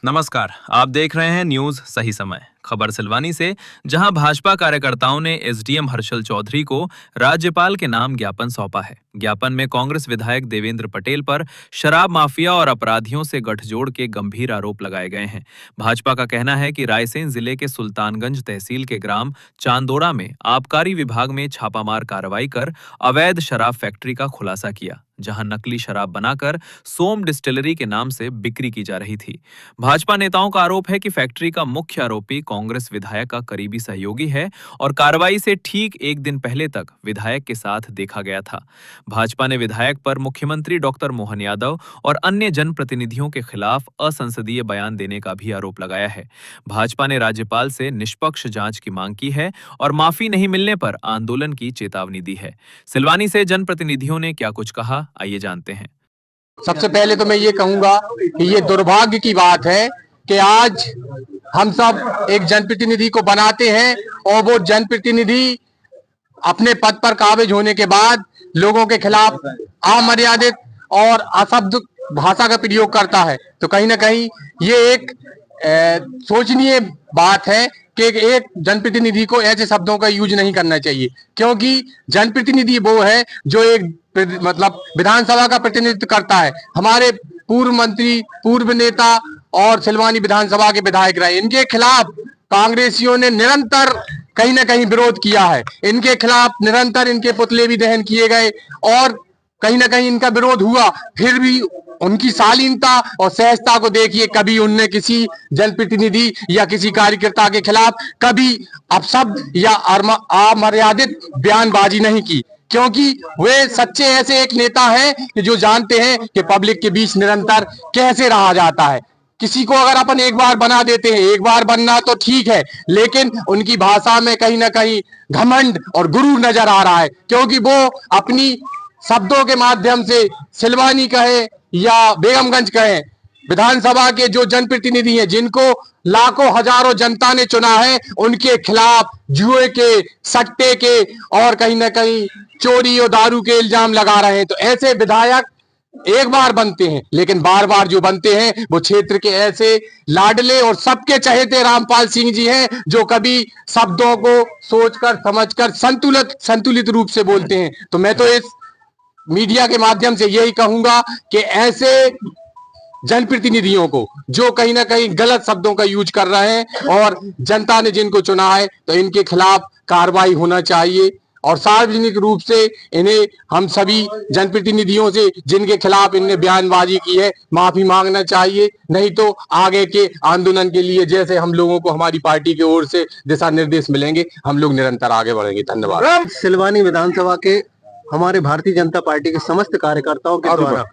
नमस्कार। आप देख रहे हैं न्यूज सही समय। खबर सिलवानी से, जहां भाजपा कार्यकर्ताओं ने एसडीएम हर्षल चौधरी को राज्यपाल के नाम ज्ञापन सौंपा है। ज्ञापन में कांग्रेस विधायक देवेंद्र पटेल पर शराब माफिया और अपराधियों से गठजोड़ के गंभीर आरोप लगाए गए हैं। भाजपा का कहना है कि रायसेन जिले के सुल्तानगंज तहसील के ग्राम चांदोड़ा में आबकारी विभाग में छापामार कार्रवाई कर अवैध शराब फैक्ट्री का खुलासा किया, जहां नकली शराब बनाकर सोम डिस्टिलरी के नाम से बिक्री की जा रही थी। भाजपा नेताओं का आरोप है कि फैक्ट्री का मुख्य आरोपी कांग्रेस विधायक का करीबी सहयोगी है और कार्रवाई से ठीक एक दिन पहले तक विधायक के साथ देखा गया था। भाजपा ने विधायक पर मुख्यमंत्री डॉक्टर मोहन यादव और अन्य जनप्रतिनिधियों के खिलाफ असंसदीय बयान देने का भी आरोप लगाया है। भाजपा ने राज्यपाल से निष्पक्ष जांच की मांग की है और माफी नहीं मिलने पर आंदोलन की चेतावनी दी है। सिलवानी से जनप्रतिनिधियों ने क्या कुछ कहा, आइए जानते हैं। सबसे पहले तो मैं ये कहूंगा कि ये दुर्भाग्य की बात है कि आज हम सब एक जनप्रतिनिधि को बनाते हैं और वो जनप्रतिनिधि अपने पद पर काबिज होने के बाद लोगों के खिलाफ अमर्यादित और अशब्द भाषा का प्रयोग करता है। तो कहीं ना कहीं ये एक सोचनीय बात है कि एक जनप्रतिनिधि को ऐसे शब्दों का यूज नहीं करना चाहिए, क्योंकि जनप्रतिनिधि वो है जो एक मतलब विधानसभा का प्रतिनिधित्व करता है। हमारे पूर्व मंत्री, पूर्व नेता और सिलवानी विधानसभा के विधायक रहे। इनके खिलाफ कांग्रेसियों ने निरंतर कहीं ना कहीं विरोध किया है। इनके खिलाफ निरंतर इनके पुतले भी दहन किए गए और कहीं ना कहीं इनका विरोध हुआ। फिर भी उनकी शालीनता और सहजता को देखिए, कभी उनने किसी जनप्रतिनिधि या किसी कार्यकर्ता के खिलाफ कभी अपशब्द या अमर्यादित बयानबाजी नहीं की, क्योंकि वे सच्चे ऐसे एक नेता हैं कि जो जानते हैं कि पब्लिक के बीच निरंतर कैसे रहा जाता है। किसी को अगर अपन एक बार बना देते हैं, एक बार बनना तो ठीक है, लेकिन उनकी भाषा में कहीं ना कहीं घमंड और गुरूर नजर आ रहा है, क्योंकि वो अपनी शब्दों के माध्यम से सिलवानी कहे या बेगमगंज कहे, विधानसभा के जो जनप्रतिनिधि हैं, जिनको लाखों हजारों जनता ने चुना है, उनके खिलाफ जुए के, सट्टे के और कहीं ना कहीं चोरी और दारू के इल्जाम लगा रहे हैं। तो ऐसे विधायक एक बार बनते हैं, लेकिन बार बार जो बनते हैं वो क्षेत्र के ऐसे लाडले और सबके चहेते रामपाल सिंह जी हैं, जो कभी शब्दों को सोचकर समझकर संतुलित रूप से बोलते हैं। तो मैं तो इस मीडिया के माध्यम से यही कहूंगा कि ऐसे जनप्रतिनिधियों को जो कहीं ना कहीं गलत शब्दों का यूज कर रहे हैं और जनता ने जिनको चुना है, तो इनके खिलाफ कार्रवाई होना चाहिए और सार्वजनिक रूप से इन्हें हम सभी जनप्रतिनिधियों से जिनके खिलाफ इनने बयानबाजी की है माफी मांगना चाहिए। नहीं तो आगे के आंदोलन के लिए जैसे हम लोगों को हमारी पार्टी की ओर से दिशा निर्देश मिलेंगे, हम लोग निरंतर आगे बढ़ेंगे। धन्यवाद। सिलवानी विधानसभा के हमारे भारतीय जनता पार्टी के समस्त कार्यकर्ताओं के द्वारा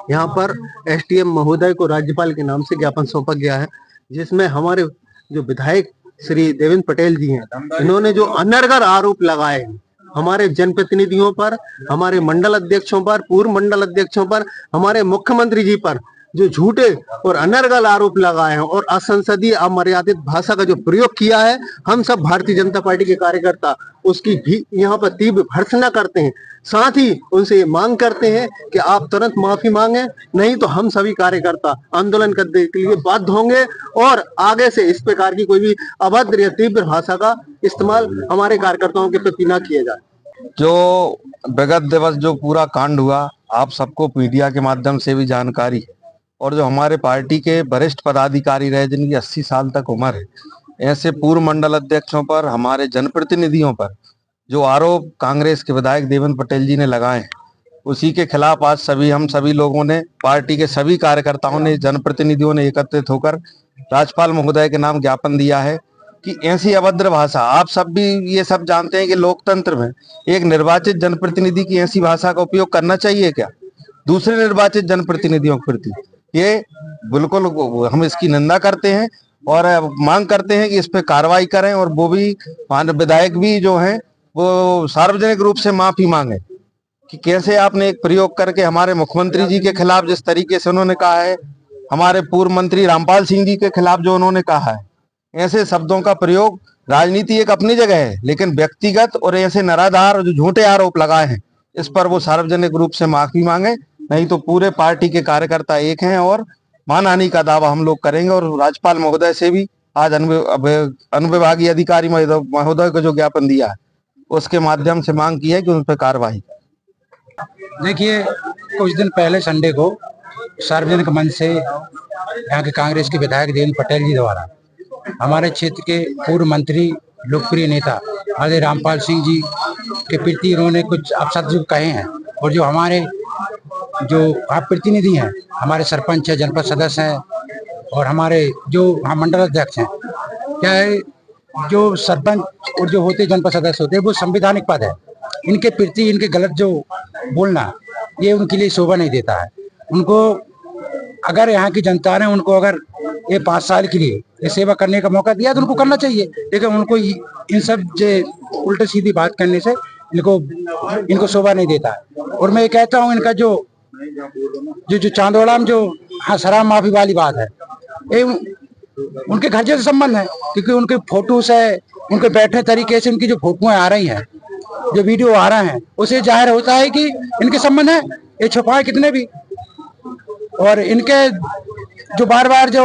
यहाँ पर एसडीएम महोदय को राज्यपाल के नाम से ज्ञापन सौंपा गया है, जिसमें हमारे जो विधायक श्री देवेंद्र पटेल जी हैं, इन्होंने जो अनर्गल आरोप लगाए हैं हमारे जनप्रतिनिधियों पर, हमारे मंडल अध्यक्षों पर, पूर्व मंडल अध्यक्षों पर, हमारे मुख्यमंत्री जी पर जो झूठे और अनर्गल आरोप लगाए हैं और असंसदीय अमर्यादित भाषा का जो प्रयोग किया है, हम सब भारतीय जनता पार्टी के कार्यकर्ता उसकी भी यहाँ पर तीव्र भर्त्सना करते हैं। साथ ही उनसे ये मांग करते हैं कि आप तुरंत माफी मांगे, नहीं तो हम सभी कार्यकर्ता आंदोलन करने के लिए बाध्य होंगे और आगे से इस प्रकार की कोई भी अभद्र या तीव्र भाषा का इस्तेमाल हमारे कार्यकर्ताओं के प्रति न किया जाए। जो विगत दिवस जो पूरा कांड हुआ, आप सबको मीडिया के माध्यम से भी जानकारी है और जो हमारे पार्टी के वरिष्ठ पदाधिकारी रहे जिनकी 80 साल तक उम्र है, ऐसे पूर्व मंडल अध्यक्षों पर, हमारे जनप्रतिनिधियों पर जो आरोप कांग्रेस के विधायक देवेंद्र पटेल जी ने लगाए हैं, उसी के खिलाफ आज हम सभी लोगों ने, पार्टी के सभी कार्यकर्ताओं ने, जनप्रतिनिधियों ने एकत्रित होकर राज्यपाल महोदय के नाम ज्ञापन दिया है कि ऐसी अभद्र भाषा, आप सब भी ये सब जानते हैं कि लोकतंत्र में एक निर्वाचित जनप्रतिनिधि की ऐसी भाषा का उपयोग करना चाहिए क्या दूसरे निर्वाचित जनप्रतिनिधियों के प्रति? ये बिल्कुल हम इसकी निंदा करते हैं और मांग करते हैं कि इस पे कार्रवाई करें और वो भी विधायक भी जो हैं वो सार्वजनिक रूप से माफी मांगे कि कैसे आपने एक प्रयोग करके हमारे मुख्यमंत्री जी के खिलाफ जिस तरीके से उन्होंने कहा है, हमारे पूर्व मंत्री रामपाल सिंह जी के खिलाफ जो उन्होंने कहा है, ऐसे शब्दों का प्रयोग, राजनीति एक अपनी जगह है, लेकिन व्यक्तिगत और ऐसे निराधार और जो झूठे आरोप लगाए हैं, इस पर वो सार्वजनिक रूप से माफी मांगे, नहीं तो पूरे पार्टी के कार्यकर्ता एक हैं और मानहानि का दावा हम लोग करेंगे और राज्यपाल महोदय से भी आज अनुविभागीय अधिकारी महोदय को जो ज्ञापन दिया है उसके माध्यम से मांग की है कि उन पर कार्रवाई। देखिए, कुछ दिन पहले संडे को सार्वजनिक मंच से यहाँ के कांग्रेस के विधायक देवेंद्र पटेल जी द्वारा हमारे क्षेत्र के पूर्व मंत्री लोकप्रिय नेता आदरणीय रामपाल सिंह जी के प्रति उन्होंने कुछ अपशब्द कहे हैं, और जो हमारे जो आप प्रतिनिधि हैं, हमारे सरपंच है, जनपद सदस्य हैं और हमारे जो मंडल अध्यक्ष हैं, क्या है जो सरपंच और जो होते जनपद सदस्य होते हैं वो संवैधानिक पद है। इनके प्रति इनके गलत जो बोलना ये उनके लिए शोभा नहीं देता है। उनको अगर यहाँ की जनता ने उनको अगर ये 5 साल के लिए ये सेवा करने का मौका दिया तो उनको करना चाहिए, लेकिन उनको इन सब जो उल्टे सीधी बात करने से इनको शोभा नहीं देता है। और मैं ये कहता हूँ इनका जो चांदोड़ा में जो शराब माफी वाली बात है, ये उनके घर जैसे संबंध है, क्योंकि उनके फोटो से उनके बैठने तरीके से उनकी जो फोटोएं आ रही हैं, जो वीडियो आ रहे हैं, उसे जाहिर होता है कि इनके संबंध है। ये छुपाए कितने भी, और इनके जो बार बार जो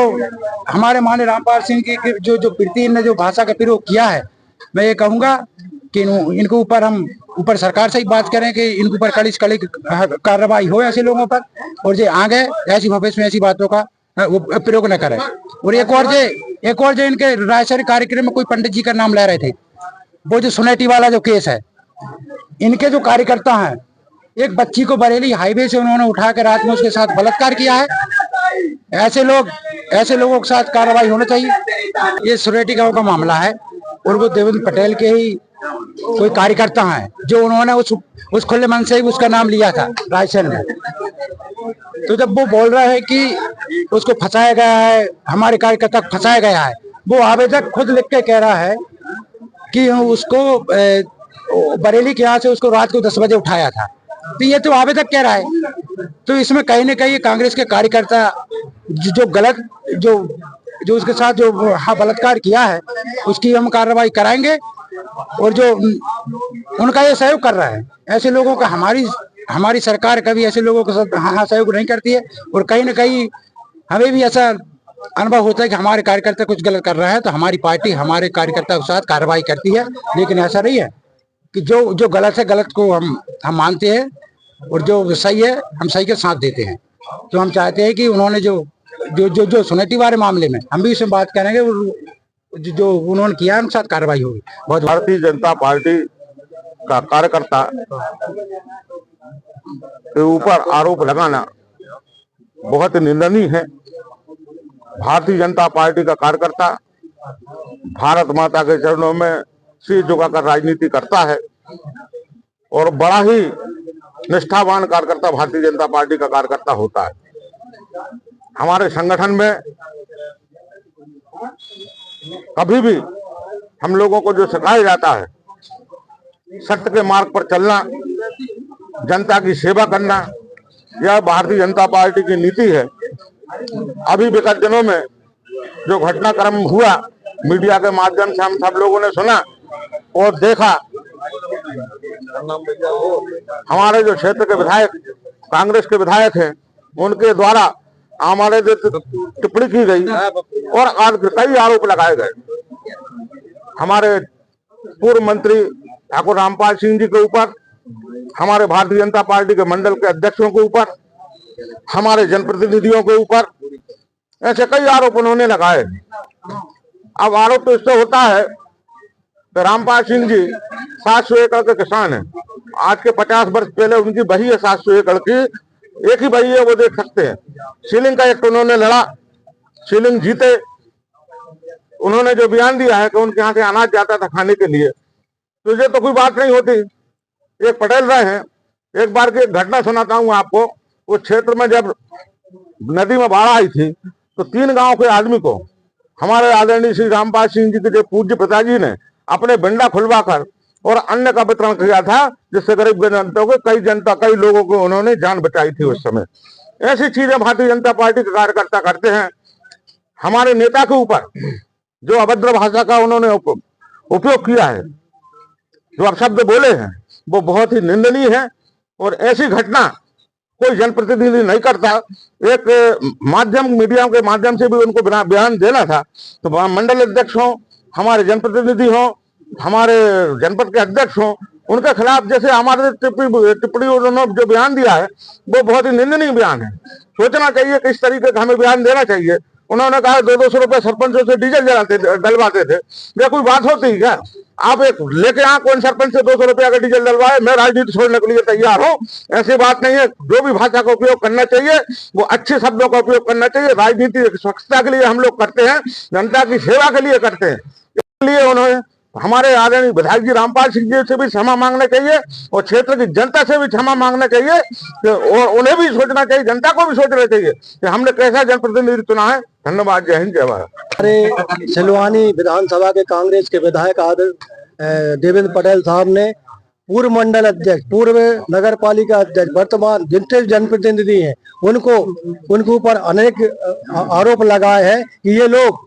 हमारे माननीय रामपाल सिंह की जो प्रति ने जो भाषा का प्रयोग किया है, मैं ये कहूंगा कि इनके ऊपर हम ऊपर सरकार से ही बात करें कि इनके ऊपर कड़ी से कड़ी कार्रवाई हो ऐसे लोगों पर, और जो आगे ऐसी भविष्य में ऐसी बातों का वो प्रयोग न करें। और एक और जो इनके रायसर कार्यक्रम में कोई पंडित जी का नाम ले रहे थे, वो जो सुनेटी वाला जो केस है, इनके जो कार्यकर्ता हैं, एक बच्ची को बरेली हाईवे से उन्होंने उठा कर रात में उसके साथ बलात्कार किया है। ऐसे लोगों के साथ कार्रवाई होना चाहिए। ये सुनेटी गांव का मामला है और वो देवेंद्र पटेल के ही कोई कार्यकर्ता हैं जो उन्होंने उस खुले मन से ही उसका नाम लिया था रायसेन में। तो जब वो बोल रहा है कि उसको फंसाया गया है, हमारे कार्यकर्ता को फंसाया गया है, वो आवेदक खुद लिख के कह रहा है कि उसको बरेली के यहाँ से उसको रात को 10 बजे उठाया था। तो ये तो आवेदक कह रहा है। तो इसमें कहीं न कहीं कांग्रेस के कार्यकर्ता जो गलत जो उसके साथ जो बलात्कार किया है उसकी हम कार्रवाई कराएंगे, और जो उनका ये सहयोग कर रहा है, ऐसे लोगों का हमारी सरकार कभी ऐसे लोगों के साथ सहयोग नहीं करती है। और कहीं ना कहीं हमें भी ऐसा अनुभव होता है कि हमारे कार्यकर्ता कुछ गलत कर रहा है तो हमारी पार्टी हमारे कार्यकर्ता के साथ कार्रवाई करती है। लेकिन ऐसा नहीं है कि जो गलत है गलत को हम मानते हैं, और जो सही है हम सही के साथ देते हैं। तो हम चाहते हैं कि उन्होंने जो सुनेटी वाले मामले में हम भी इसमें बात करेंगे, जो उन्होंने किया उनके साथ कार्रवाई होगी। बहुत भारतीय जनता पार्टी का कार्यकर्ता के ऊपर आरोप लगाना बहुत निंदनीय है। भारतीय जनता पार्टी का कार्यकर्ता भारत माता के चरणों में सिर झुकाकर राजनीति करता है और बड़ा ही निष्ठावान कार्यकर्ता भारतीय जनता पार्टी का कार्यकर्ता होता है। हमारे संगठन में कभी भी हम लोगों को जो सिखाया जाता है, सत्य के मार्ग पर चलना, जनता की सेवा करना, यह भारतीय जनता पार्टी की नीति है। अभी विगत दिनों में जो घटनाक्रम हुआ, मीडिया के माध्यम से हम सब लोगों ने सुना और देखा। हमारे जो क्षेत्र के विधायक, कांग्रेस के विधायक हैं, उनके द्वारा हमारे जो टिप्पणी की गई और कई आरोप लगाए गए हमारे पूर्व मंत्री ठाकुर रामपाल सिंह जी के ऊपर, हमारे भारतीय जनता पार्टी के मंडल के अध्यक्षों के ऊपर, हमारे जनप्रतिनिधियों के ऊपर, ऐसे कई आरोप उन्होंने लगाए। अब आरोप तो इससे होता है कि रामपाल सिंह जी 700 एकड़ के किसान हैं। आज के 50 वर्ष पहले उनकी बही है 700 एकड़ की, एक ही बही है, वो देख सकते हैं। सीलिंग का एक्ट उन्होंने लड़ा, सीलिंग जीते। उन्होंने जो बयान दिया है कि उनके यहाँ से अनाज जाता था खाने के लिए, तो ये तो कोई बात नहीं होती। एक पटेल रहे हैं। एक बार की घटना सुनाता हूँ आपको। उस क्षेत्र में जब नदी में बाढ़ आई थी तो 3 गांव के आदमी को हमारे आदरणीय श्री रामपाल सिंह जी के जो पूज्य पिताजी ने अपने बिंडा खुलवाकर और अन्न का वितरण किया था, जिससे गरीब जनता को कई लोगों को उन्होंने जान बचाई थी उस समय। ऐसी चीजें भारतीय जनता पार्टी के कार्यकर्ता करते हैं। हमारे नेता के ऊपर जो अभद्र भाषा का उन्होंने उपयोग किया है, जो अपशब्द बोले हैं, वो बहुत ही निंदनीय है। और ऐसी घटना कोई जनप्रतिनिधि नहीं करता। एक माध्यम मीडिया के माध्यम से भी उनको बयान देना था, तो मंडल अध्यक्ष हो, हमारे जनप्रतिनिधि हो, हमारे जनपद के अध्यक्ष हो, उनके खिलाफ जैसे हमारे टिप्पणी उन्होंने जो बयान दिया है वो बहुत ही निंदनीय बयान है। सोचना चाहिए कि इस तरीके का हमें बयान देना चाहिए। उन्होंने कहा 200 रुपए सरपंचों से डीजल डलवाते थे, क्या कोई बात होती है क्या? आप एक लेके यहाँ कौन सरपंच से 200 रुपया का डीजल डलवाए? मैं राजनीति छोड़ने के लिए तैयार हूँ। ऐसी बात नहीं है। जो भी भाषा का उपयोग करना चाहिए वो अच्छे शब्दों का उपयोग करना चाहिए। राजनीति स्वच्छता के लिए हम लोग करते हैं, जनता की सेवा के लिए करते हैं। इसलिए उन्होंने हमारे आदरणीय विधायक जी रामपाल सिंह जी से भी क्षमा मांगना चाहिए और क्षेत्र की जनता से भी क्षमा मांगना चाहिए और उन्हें भी सोचना चाहिए, जनता को भी सोचना चाहिए कि हमने कैसा जनप्रतिनिधि चुना है। धन्यवाद। जय हिंद, जय भारत। हमारे सिलवानी विधानसभा के कांग्रेस के विधायक देवेंद्र पटेल साहब ने पूर्व मंडल अध्यक्ष, पूर्व नगर पालिका अध्यक्ष, वर्तमान जितने जनप्रतिनिधि हैं उनके ऊपर अनेक आरोप लगाए हैं कि ये लोग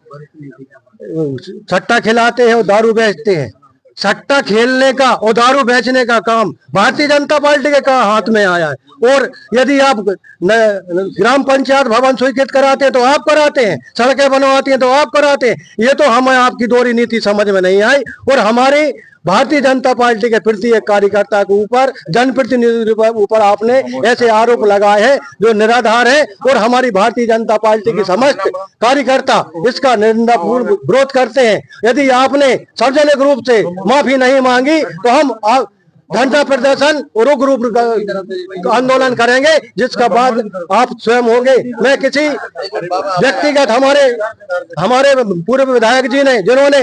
सट्टा खिलाते हैं और दारू बेचते हैं। सट्टा खेलने का और दारू बेचने का काम भारतीय जनता पार्टी के हाथ में आया है। और यदि आप ग्राम पंचायत भवन स्वीकृत कराते हैं तो आप कराते हैं, सड़कें बनवाती हैं तो आप कराते हैं। ये तो हमें आपकी दोहरी नीति समझ में नहीं आई। और हमारी भारतीय जनता पार्टी के प्रत्येक कार्यकर्ता के ऊपर, जनप्रतिनिधि के ऊपर आपने ऐसे आरोप लगाए हैं जो निराधार है। और हमारी भारतीय जनता पार्टी की समस्त कार्यकर्ता इसका निंदापूर्ण विरोध करते हैं। यदि आपने सार्वजनिक रूप से माफी नहीं मांगी तो हम धरना प्रदर्शन और उग्र रूप आंदोलन करेंगे, जिसका बाद आप स्वयं होंगे। मैं किसी व्यक्तिगत हमारे पूर्व विधायक जी ने, जिन्होंने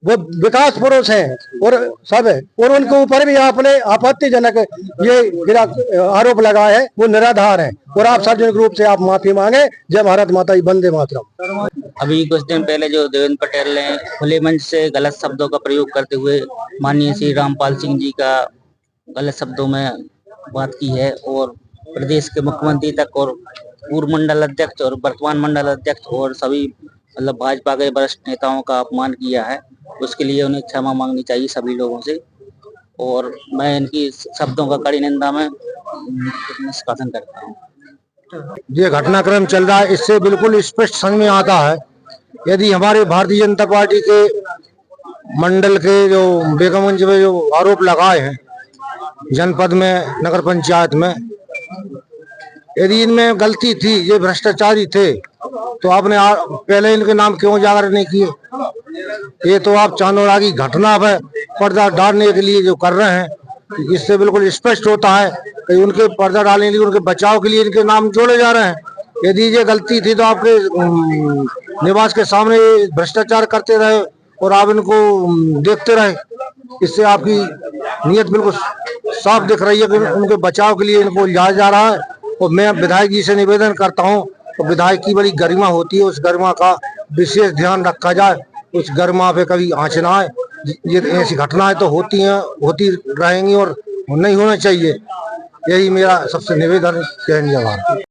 वो विकास पुरुष हैं और सब है, और उनके ऊपर भी आपने आपत्तिजनक ये आरोप लगाए हैं, वो निराधार है। और आप सार्वजनिक रूप से आप माफी मांगे। जय भारत माता की, वंदे मातरम। अभी कुछ दिन पहले जो देवेंद्र पटेल ने खुले मंच से गलत शब्दों का प्रयोग करते हुए माननीय श्री रामपाल सिंह जी का गलत शब्दों में बात की है और प्रदेश के मुख्यमंत्री तक और पूर्व मंडल अध्यक्ष और वर्तमान मंडल अध्यक्ष और सभी मतलब भाजपा के वरिष्ठ नेताओं का अपमान किया है। उसके लिए उन्हें क्षमा मांगनी चाहिए सभी लोगों से। और मैं इनकी शब्दों का कड़ी निंदा में निष्कासन करता हूँ। ये घटनाक्रम चल रहा है, इससे बिल्कुल स्पष्ट समझ में आता है यदि हमारे भारतीय जनता पार्टी के मंडल के जो बेगमगंज में जो आरोप लगाए हैं जनपद में, नगर पंचायत में, यदि इनमें गलती थी, ये भ्रष्टाचारी थे, तो आपने पहले इनके नाम क्यों उजागर नहीं किए? ये तो आप चांदोड़ा की घटना पर पर्दा डालने के लिए जो कर रहे हैं, इससे बिल्कुल स्पष्ट होता है कि उनके पर्दा डालने के लिए, उनके बचाव के लिए इनके नाम जोड़े जा रहे हैं। यदि ये गलती थी तो आपके निवास के सामने भ्रष्टाचार करते रहे और आप इनको देखते रहे। इससे आपकी नीयत बिल्कुल साफ दिख रही है कि उनके बचाव के लिए इनको लिया जा रहा है। और मैं विधायक जी से निवेदन करता हूं, तो विधायक की बड़ी गरिमा होती है, उस गरिमा का विशेष ध्यान रखा जाए, उस गरिमा पे कभी आंच ना आए। ये ऐसी घटनाएं तो होती हैं, होती रहेंगी और नहीं होना चाहिए। यही मेरा सबसे निवेदन है। जय हिंद, जय भारत।